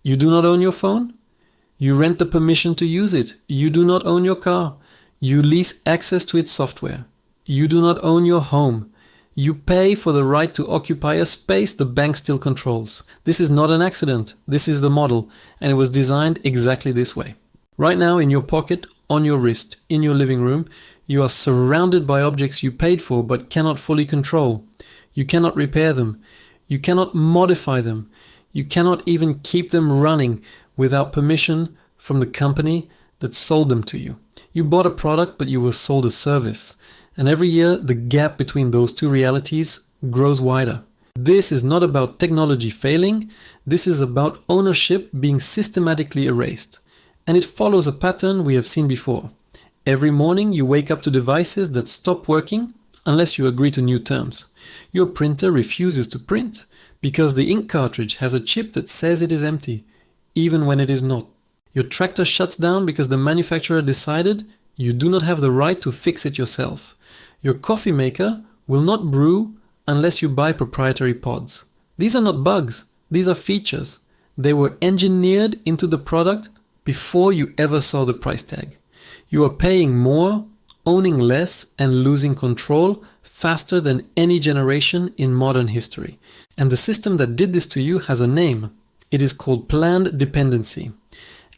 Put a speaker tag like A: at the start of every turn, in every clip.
A: You do not own your phone? You rent the permission to use it. You do not own your car. You lease access to its software. You do not own your home. You pay for the right to occupy a space the bank still controls. This is not an accident. This is the model, and it was designed exactly this way. Right now, in your pocket, on your wrist, in your living room, you are surrounded by objects you paid for but cannot fully control. You cannot repair them. You cannot modify them. You cannot even keep them running without permission from the company that sold them to you. You bought a product, but you were sold a service. And every year, the gap between those two realities grows wider. This is not about technology failing. This is about ownership being systematically erased. And it follows a pattern we have seen before. Every morning, you wake up to devices that stop working unless you agree to new terms. Your printer refuses to print because the ink cartridge has a chip that says it is empty, even when it is not. Your tractor shuts down because the manufacturer decided you do not have the right to fix it yourself. Your coffee maker will not brew unless you buy proprietary pods. These are not bugs, these are features. They were engineered into the product before you ever saw the price tag. You are paying more, owning less, and losing control faster than any generation in modern history. And the system that did this to you has a name. It is called planned dependency.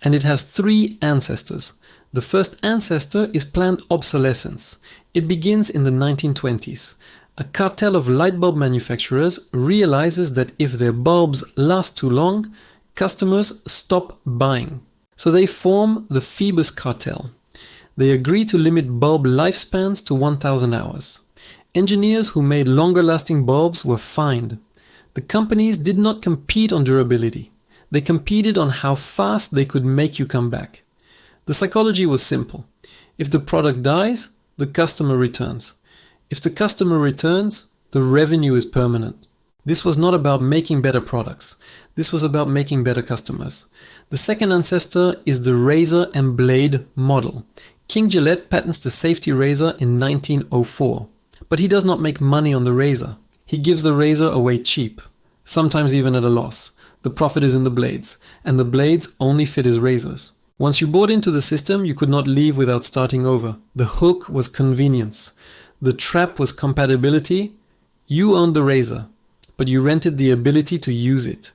A: And it has three ancestors. The first ancestor is planned obsolescence. It begins in the 1920s. A cartel of light bulb manufacturers realizes that if their bulbs last too long, customers stop buying. So they form the Phoebus cartel. They agree to limit bulb lifespans to 1,000 hours. Engineers who made longer-lasting bulbs were fined. The companies did not compete on durability. They competed on how fast they could make you come back. The psychology was simple. If the product dies, the customer returns. If the customer returns, the revenue is permanent. This was not about making better products. This was about making better customers. The second ancestor is the razor and blade model. King Gillette patents the safety razor in 1904. But he does not make money on the razor. He gives the razor away cheap, sometimes even at a loss. The profit is in the blades, and the blades only fit his razors. Once you bought into the system, you could not leave without starting over. The hook was convenience. The trap was compatibility. You owned the razor, but you rented the ability to use it.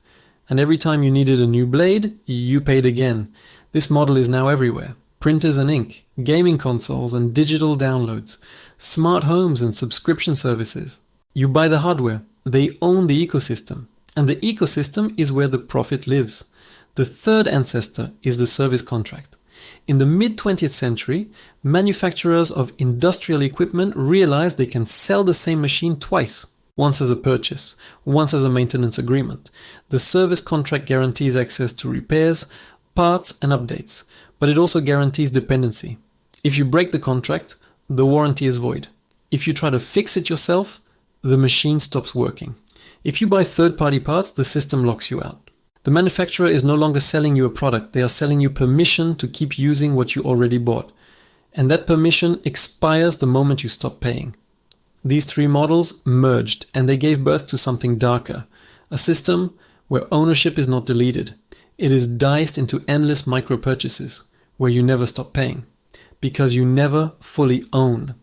A: And every time you needed a new blade, you paid again. This model is now everywhere. Printers and ink, gaming consoles and digital downloads, smart homes and subscription services. You buy the hardware. They own the ecosystem. And the ecosystem is where the profit lives. The third ancestor is the service contract. In the mid-20th century, manufacturers of industrial equipment realized they can sell the same machine twice, once as a purchase, once as a maintenance agreement. The service contract guarantees access to repairs, parts, and updates, but it also guarantees dependency. If you break the contract, the warranty is void. If you try to fix it yourself, the machine stops working. If you buy third-party parts, the system locks you out. The manufacturer is no longer selling you a product, they are selling you permission to keep using what you already bought. And that permission expires the moment you stop paying. These three models merged, and they gave birth to something darker. A system where ownership is not deleted. It is diced into endless micro-purchases, where you never stop paying. Because you never fully own.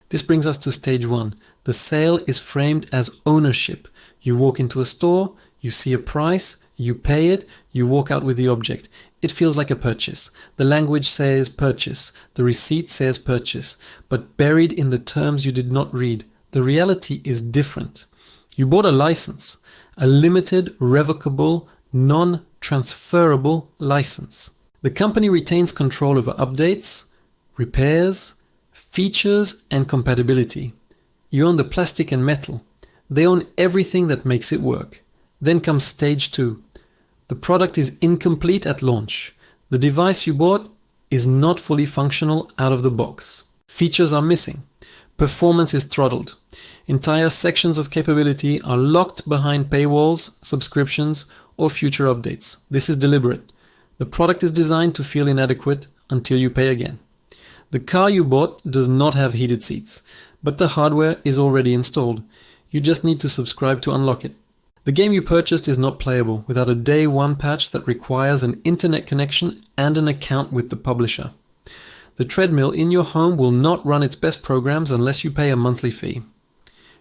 A: This brings us to stage one. The sale is framed as ownership. You walk into a store, you see a price, you pay it, you walk out with the object. It feels like a purchase. The language says purchase, the receipt says purchase, but buried in the terms you did not read, the reality is different. You bought a license, a limited, revocable, non-transferable license. The company retains control over updates, repairs, features, and compatibility. You own the plastic and metal. They own everything that makes it work. Then comes stage two. The product is incomplete at launch. The device you bought is not fully functional out of the box. Features are missing. Performance is throttled. Entire sections of capability are locked behind paywalls, subscriptions, or future updates. This is deliberate. The product is designed to feel inadequate until you pay again. The car you bought does not have heated seats, but the hardware is already installed. You just need to subscribe to unlock it. The game you purchased is not playable without a day one patch that requires an internet connection and an account with the publisher. The treadmill in your home will not run its best programs unless you pay a monthly fee.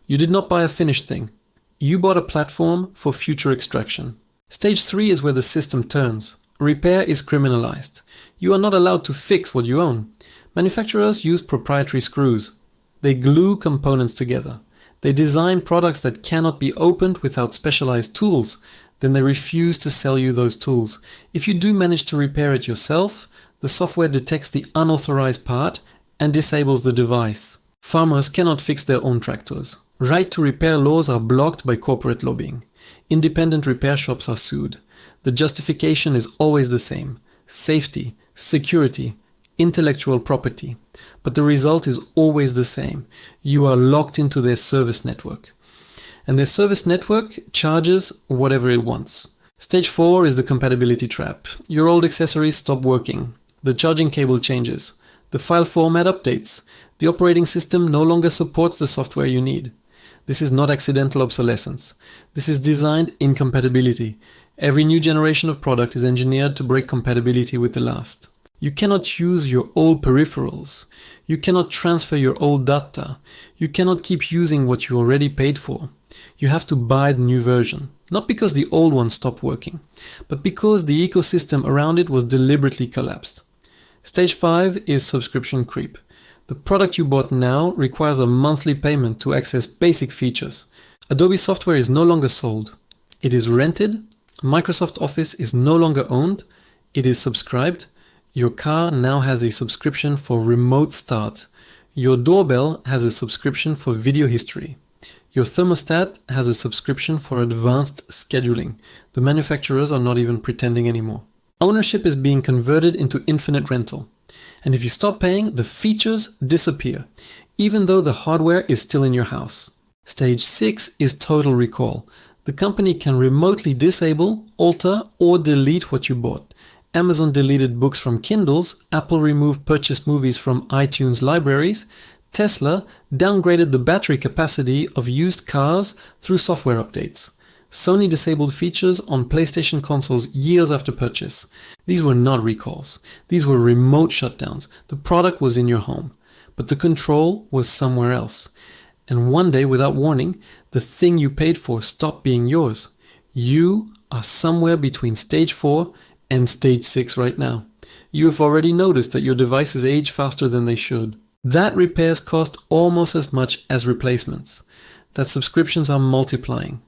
A: You did not buy a finished thing. You bought a platform for future extraction. Stage 3 is where the system turns. Repair is criminalized. You are not allowed to fix what you own. Manufacturers use proprietary screws. They glue components together. They design products that cannot be opened without specialized tools. Then they refuse to sell you those tools. If you do manage to repair it yourself, the software detects the unauthorized part and disables the device. Farmers cannot fix their own tractors. Right to repair laws are blocked by corporate lobbying. Independent repair shops are sued. The justification is always the same: safety, security, intellectual property. But the result is always the same. You are locked into their service network. And their service network charges whatever it wants. Stage 4 is the compatibility trap. Your old accessories stop working. The charging cable changes. The file format updates. The operating system no longer supports the software you need. This is not accidental obsolescence. This is designed incompatibility. Every new generation of product is engineered to break compatibility with the last. You cannot use your old peripherals. You cannot transfer your old data. You cannot keep using what you already paid for. You have to buy the new version. Not because the old one stopped working, but because the ecosystem around it was deliberately collapsed. Stage 5 is subscription creep. The product you bought now requires a monthly payment to access basic features. Adobe software is no longer sold. It is rented. Microsoft Office is no longer owned. It is subscribed. Your car now has a subscription for remote start. Your doorbell has a subscription for video history. Your thermostat has a subscription for advanced scheduling. The manufacturers are not even pretending anymore. Ownership is being converted into infinite rental. And if you stop paying, the features disappear, even though the hardware is still in your house. Stage 6 is total recall. The company can remotely disable, alter, or delete what you bought. Amazon deleted books from Kindles, Apple removed purchased movies from iTunes libraries, Tesla downgraded the battery capacity of used cars through software updates. Sony disabled features on PlayStation consoles years after purchase. These were not recalls. These were remote shutdowns. The product was in your home, but the control was somewhere else. And one day, without warning, the thing you paid for stopped being yours. You are somewhere between stage 4 and stage 6 right now. You have already noticed that your devices age faster than they should. That repairs cost almost as much as replacements. That subscriptions are multiplying.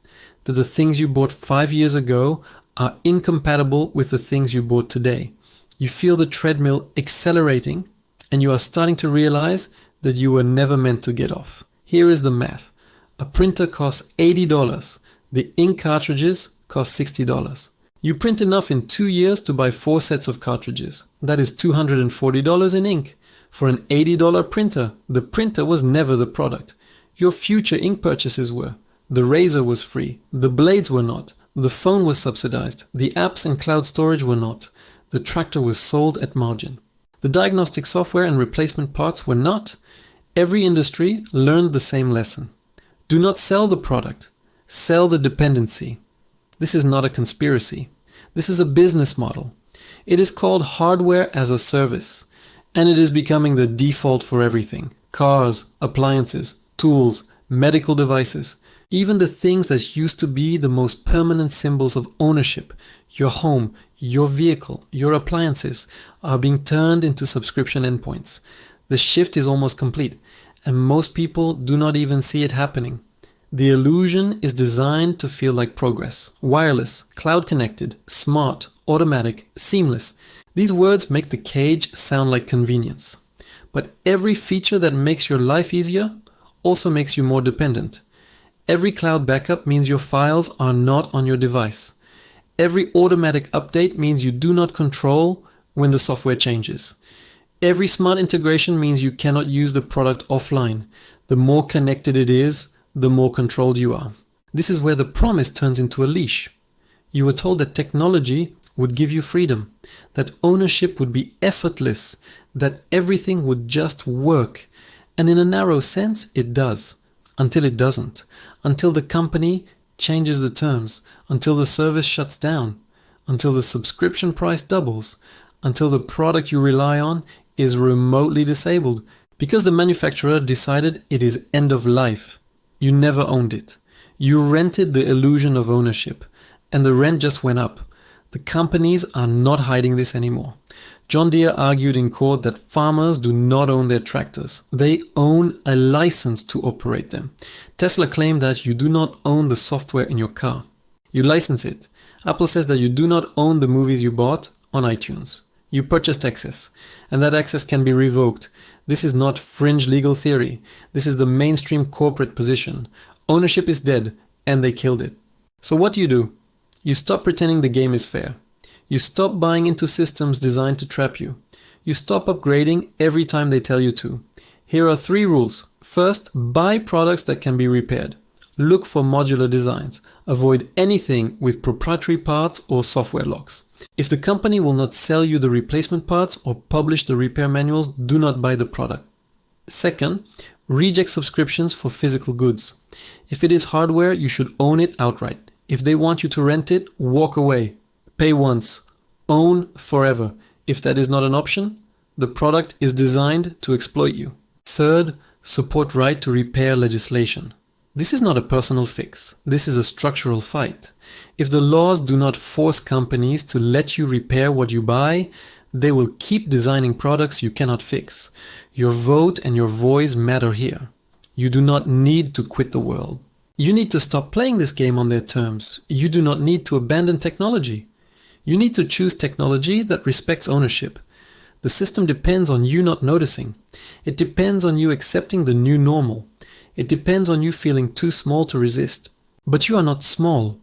A: That the things you bought 5 years ago are incompatible with the things you bought today. You feel the treadmill accelerating, and you are starting to realize that you were never meant to get off. Here is the math. A printer costs $80. The ink cartridges cost $60. You print enough in 2 years to buy 4 sets of cartridges. That is $240 in ink. For an $80 printer, the printer was never the product. Your future ink purchases were. The razor was free. The blades were not. The phone was subsidized. The apps and cloud storage were not. The tractor was sold at margin. The diagnostic software and replacement parts were not. Every industry learned the same lesson. Do not sell the product. Sell the dependency. This is not a conspiracy. This is a business model. It is called hardware as a service, and it is becoming the default for everything. Cars, appliances, tools, medical devices. Even the things that used to be the most permanent symbols of ownership, your home, your vehicle, your appliances, are being turned into subscription endpoints. The shift is almost complete, and most people do not even see it happening. The illusion is designed to feel like progress. Wireless, cloud-connected, smart, automatic, seamless. These words make the cage sound like convenience. But every feature that makes your life easier also makes you more dependent. Every cloud backup means your files are not on your device. Every automatic update means you do not control when the software changes. Every smart integration means you cannot use the product offline. The more connected it is, the more controlled you are. This is where the promise turns into a leash. You were told that technology would give you freedom, that ownership would be effortless, that everything would just work. And in a narrow sense, it does. Until it doesn't. Until the company changes the terms, until the service shuts down, until the subscription price doubles, until the product you rely on is remotely disabled because the manufacturer decided it is end of life. You never owned it. You rented the illusion of ownership, and the rent just went up. The companies are not hiding this anymore. John Deere argued in court that farmers do not own their tractors. They own a license to operate them. Tesla claimed that you do not own the software in your car. You license it. Apple says that you do not own the movies you bought on iTunes. You purchased access, and that access can be revoked. This is not fringe legal theory. This is the mainstream corporate position. Ownership is dead, and they killed it. So what do? You stop pretending the game is fair. You stop buying into systems designed to trap you. You stop upgrading every time they tell you to. Here are 3 rules. First, buy products that can be repaired. Look for modular designs. Avoid anything with proprietary parts or software locks. If the company will not sell you the replacement parts or publish the repair manuals, do not buy the product. Second, reject subscriptions for physical goods. If it is hardware, you should own it outright. If they want you to rent it, walk away. Pay once. Own forever. If that is not an option, the product is designed to exploit you. Third, support right to repair legislation. This is not a personal fix. This is a structural fight. If the laws do not force companies to let you repair what you buy, they will keep designing products you cannot fix. Your vote and your voice matter here. You do not need to quit the world. You need to stop playing this game on their terms. You do not need to abandon technology. You need to choose technology that respects ownership. The system depends on you not noticing. It depends on you accepting the new normal. It depends on you feeling too small to resist. But you are not small.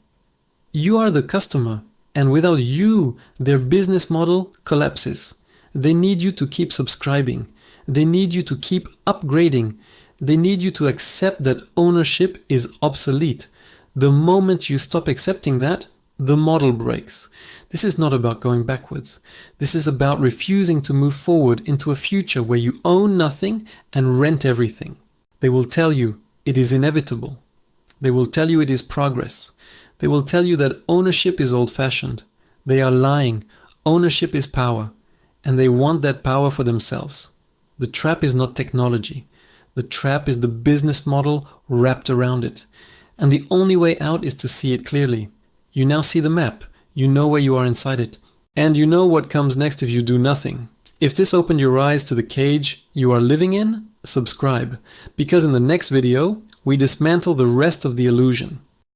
A: You are the customer, and without you, their business model collapses. They need you to keep subscribing. They need you to keep upgrading. They need you to accept that ownership is obsolete. The moment you stop accepting that, the model breaks. This is not about going backwards. This is about refusing to move forward into a future where you own nothing and rent everything. They will tell you it is inevitable. They will tell you it is progress. They will tell you that ownership is old-fashioned. They are lying. Ownership is power, and they want that power for themselves. The trap is not technology. The trap is the business model wrapped around it. And the only way out is to see it clearly. You now see the map. You know where you are inside it. And you know what comes next if you do nothing. If this opened your eyes to the cage you are living in, subscribe. Because in the next video, we dismantle the rest of the illusion.